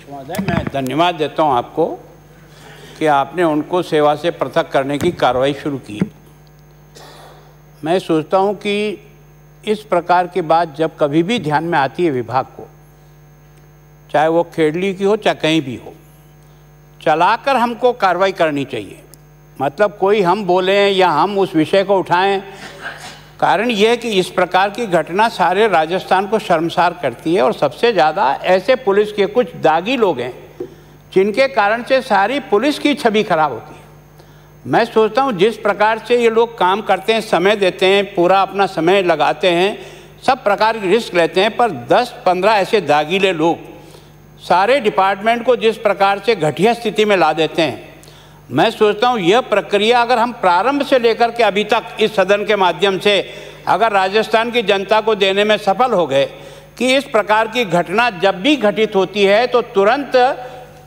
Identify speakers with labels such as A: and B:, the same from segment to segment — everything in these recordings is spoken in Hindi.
A: महोदय, मैं धन्यवाद देता हूं आपको कि आपने उनको सेवा से पृथक करने की कार्रवाई शुरू की। मैं सोचता हूं कि इस प्रकार की बात जब कभी भी ध्यान में आती है विभाग को, चाहे वो खेड़ली की हो चाहे कहीं भी हो, चलाकर हमको कार्रवाई करनी चाहिए। मतलब कोई हम बोलें या हम उस विषय को उठाएं, कारण यह है कि इस प्रकार की घटना सारे राजस्थान को शर्मसार करती है। और सबसे ज़्यादा ऐसे पुलिस के कुछ दागी लोग हैं जिनके कारण से सारी पुलिस की छवि खराब होती है। मैं सोचता हूँ जिस प्रकार से ये लोग काम करते हैं, समय देते हैं, पूरा अपना समय लगाते हैं, सब प्रकार की रिस्क लेते हैं, पर 10-15 ऐसे दागीले लोग सारे डिपार्टमेंट को जिस प्रकार से घटिया स्थिति में ला देते हैं, मैं सोचता हूँ यह प्रक्रिया अगर हम प्रारंभ से लेकर के अभी तक इस सदन के माध्यम से अगर राजस्थान की जनता को देने में सफल हो गए कि इस प्रकार की घटना जब भी घटित होती है तो तुरंत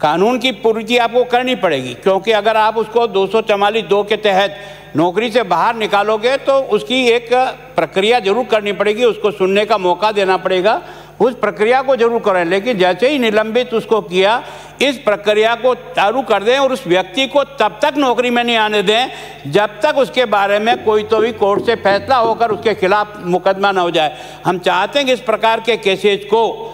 A: कानून की पूर्ति आपको करनी पड़ेगी। क्योंकि अगर आप उसको 244(2) के तहत नौकरी से बाहर निकालोगे तो उसकी एक प्रक्रिया जरूर करनी पड़ेगी, उसको सुनने का मौका देना पड़ेगा, उस प्रक्रिया को जरूर करें। लेकिन जैसे ही निलंबित उसको किया, इस प्रक्रिया को चालू कर दें और उस व्यक्ति को तब तक नौकरी में नहीं आने दें जब तक उसके बारे में कोई तो भी कोर्ट से फैसला होकर उसके खिलाफ मुकदमा न हो जाए। हम चाहते हैं कि इस प्रकार के केसेज को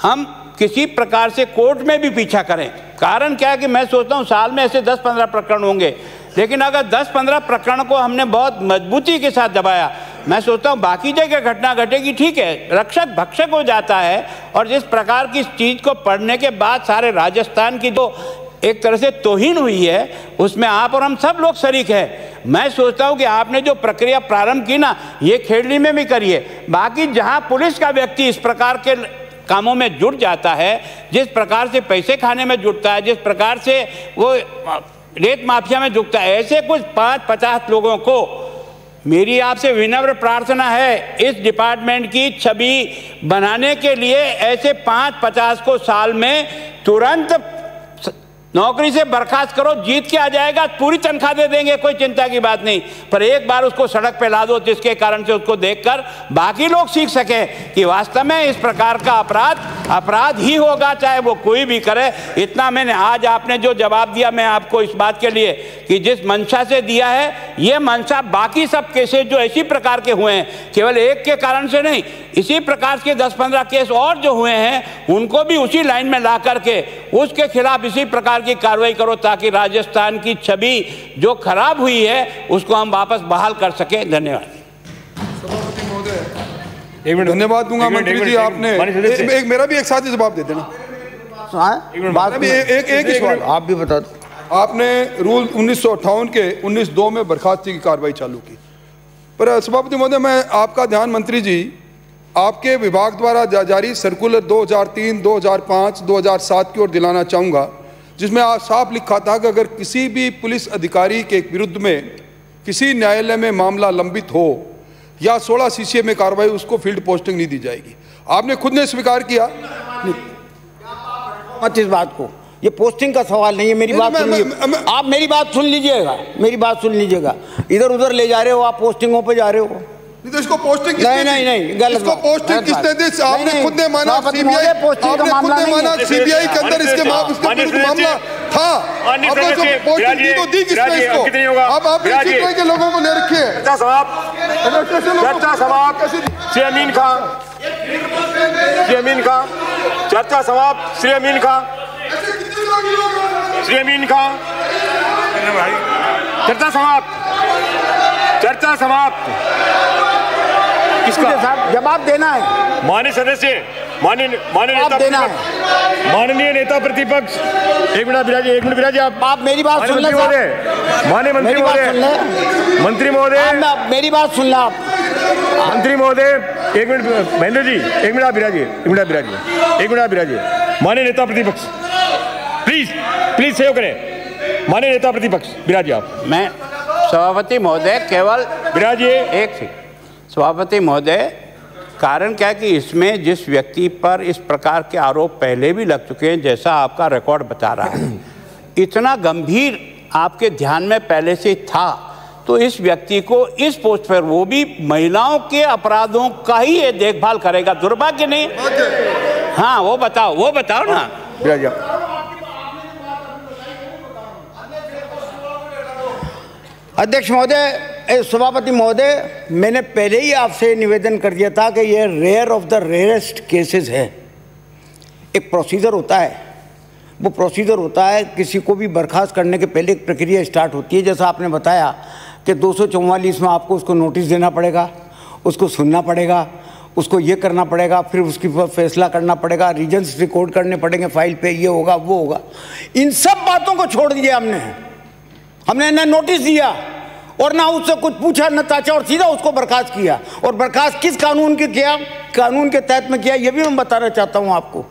A: हम किसी प्रकार से कोर्ट में भी पीछा करें। कारण क्या है कि मैं सोचता हूँ साल में ऐसे 10-15 प्रकरण होंगे, लेकिन अगर 10-15 प्रकरण को हमने बहुत मजबूती के साथ दबाया, मैं सोचता हूँ बाकी जगह घटना घटेगी, ठीक है, रक्षक भक्षक हो जाता है। और जिस प्रकार की चीज़ को पढ़ने के बाद सारे राजस्थान की जो एक तरह से तौहीन हुई है उसमें आप और हम सब लोग शरीक हैं। मैं सोचता हूँ कि आपने जो प्रक्रिया प्रारंभ की ना, ये खेड़ली में भी करिए। बाकी जहाँ पुलिस का व्यक्ति इस प्रकार के कामों में जुट जाता है, जिस प्रकार से पैसे खाने में जुटता है, जिस प्रकार से वो रेत माफिया में जुटता है, ऐसे कुछ 5-50 लोगों को मेरी आपसे विनम्र प्रार्थना है, इस डिपार्टमेंट की छवि बनाने के लिए ऐसे 5-50 को साल में तुरंत नौकरी से बर्खास्त करो। जीत के आ जाएगा, पूरी तनख्वाह दे देंगे, कोई चिंता की बात नहीं, पर एक बार उसको सड़क पे ला दो जिसके कारण से उसको देखकर बाकी लोग सीख सके कि वास्तव में इस प्रकार का अपराध ही होगा, चाहे वो कोई भी करे। इतना मैंने आज आपने जो जवाब दिया, मैं आपको इस बात के लिए कि जिस मंशा से दिया है, ये मंशा बाकी सब केसेस जो इसी प्रकार के हुए हैं, केवल एक के कारण से नहीं, इसी प्रकार के 10-15 केस और जो हुए हैं उनको भी उसी लाइन में ला करके उसके खिलाफ इसी प्रकार की कार्रवाई करो, ताकि राजस्थान की छवि जो खराब हुई है उसको हम वापस बहाल कर सके। धन्यवाद।
B: सभापति महोदय, एक मिनट धन्यवाद दूंगा मंत्री जी। आपने एक मेरा भी एक साथ ही जवाब दे देना। एक सवाल
C: आप भी बता दो।
B: आपने रूल 1958 के 19(2) में बर्खास्ती की कार्रवाई चालू की, पर सभापति महोदय मैं आपका ध्यान मंत्री जी आपके विभाग द्वारा जारी सर्कुलर 2003, 2005, 2007 की ओर दिलाना चाहूँगा, जिसमें साफ लिखा था कि अगर किसी भी पुलिस अधिकारी के विरुद्ध में किसी न्यायालय में मामला लंबित हो या 16 CCA में कार्रवाई, उसको फील्ड पोस्टिंग नहीं दी जाएगी। आपने खुद ने स्वीकार किया
C: मत इस बात को, ये पोस्टिंग का सवाल नहीं है। मेरी बात सुनिए, आप मेरी बात सुन लीजिएगा, मेरी बात सुन लीजिएगा। इधर उधर ले जा रहे हो आप, पोस्टिंगों पे जा रहे हो।
B: नहीं तो इसको पोस्टिंग
C: नहीं गलत।
B: इसको पोस्टिंग किसने दी? आपने खुद ने माना सीबीआई, आपने खुद ने माना सीबीआई के अंदर इसके मामला था। आपने पोस्टिंग तो दी किसने इसको? अब आप इसी तरह के लोगों को ले रखे हैं।
D: चर्चा समाप्त। श्री अमीन खां, चर्चा समाप्त। श्री अमीन खां, चर्चा समाप्त।
C: किसका जवाब देना है?
D: माननीय सदस्य, माननीय नेता प्रतिपक्ष, एक मिनट बिराजी, आप
C: मेरी बात सुन ले।
D: माननीय मंत्री महोदय,
C: मेरी बात सुन ले आप।
D: मंत्री महोदय, एक मिनट महेंद्र जी, एक मिनट आप बिराजिए। माननीय नेता प्रतिपक्ष, प्लीज सहयोग करें। माननीय नेता प्रतिपक्ष बिराजिए आप।
A: मैं सभापति महोदय केवल
D: बिराजिए।
A: एक सभापति महोदय, कारण क्या है कि इसमें जिस व्यक्ति पर इस प्रकार के आरोप पहले भी लग चुके हैं, जैसा आपका रिकॉर्ड बता रहा है, इतना गंभीर आपके ध्यान में पहले से था, तो इस व्यक्ति को इस पोस्ट पर, वो भी महिलाओं के अपराधों का ही ये देखभाल करेगा, दुर्भाग्य नहीं। हाँ वो बताओ ना।
D: बिराजिए आप।
C: अध्यक्ष महोदय, सभापति महोदय, मैंने पहले ही आपसे निवेदन कर दिया था कि ये rare of the rarest cases है। एक प्रोसीजर होता है, वो प्रोसीजर होता है किसी को भी बर्खास्त करने के पहले एक प्रक्रिया स्टार्ट होती है। जैसा आपने बताया कि 244 में आपको उसको नोटिस देना पड़ेगा, उसको सुनना पड़ेगा, उसको ये करना पड़ेगा, फिर उसकी फैसला करना पड़ेगा, रीजन्स रिकॉर्ड करने पड़ेंगे फाइल पे, ये होगा वो होगा। इन सब बातों को छोड़ दिया हमने ना नोटिस दिया और ना उससे कुछ पूछा न ताचा, और सीधा उसको बर्खास्त किया। और बर्खास्त किस कानून के किया, कानून के तहत में किया, ये भी मैं बताना चाहता हूँ आपको।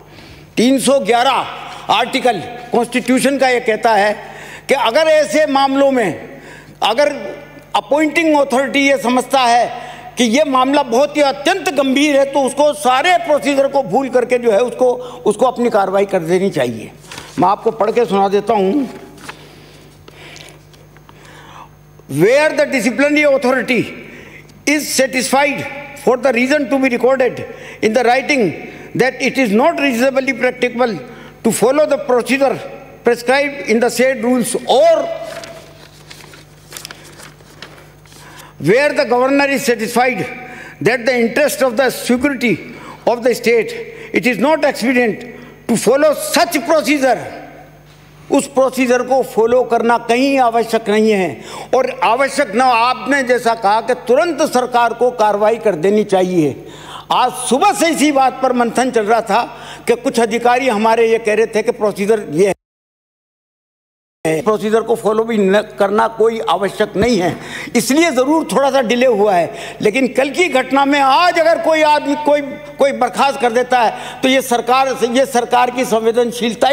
C: 311 आर्टिकल कॉन्स्टिट्यूशन का ये कहता है कि अगर ऐसे मामलों में अगर अपॉइंटिंग अथॉरिटी ये समझता है कि ये मामला बहुत ही अत्यंत गंभीर है, तो उसको सारे प्रोसीजर को भूल करके जो है उसको अपनी कार्रवाई कर देनी चाहिए। मैं आपको पढ़ के सुना देता हूँ। Where the disciplinary authority is satisfied for the reason to be recorded in the writing that it is not reasonably practicable to follow the procedure prescribed in the said rules, or where the governor is satisfied that the interest of the security of the state it is not expedient to follow such procedure, उस प्रोसीजर को फॉलो करना कहीं आवश्यक नहीं है। और आवश्यक न, आपने जैसा कहा कि तुरंत सरकार को कार्रवाई कर देनी चाहिए। आज सुबह से इसी बात पर मंथन चल रहा था कि कुछ अधिकारी हमारे ये कह रहे थे कि प्रोसीजर ये है, प्रोसीजर को फॉलो भी न करना कोई आवश्यक नहीं है, इसलिए ज़रूर थोड़ा सा डिले हुआ है। लेकिन कल की घटना में आज अगर कोई आदमी कोई बर्खास्त कर देता है तो ये सरकार की संवेदनशीलता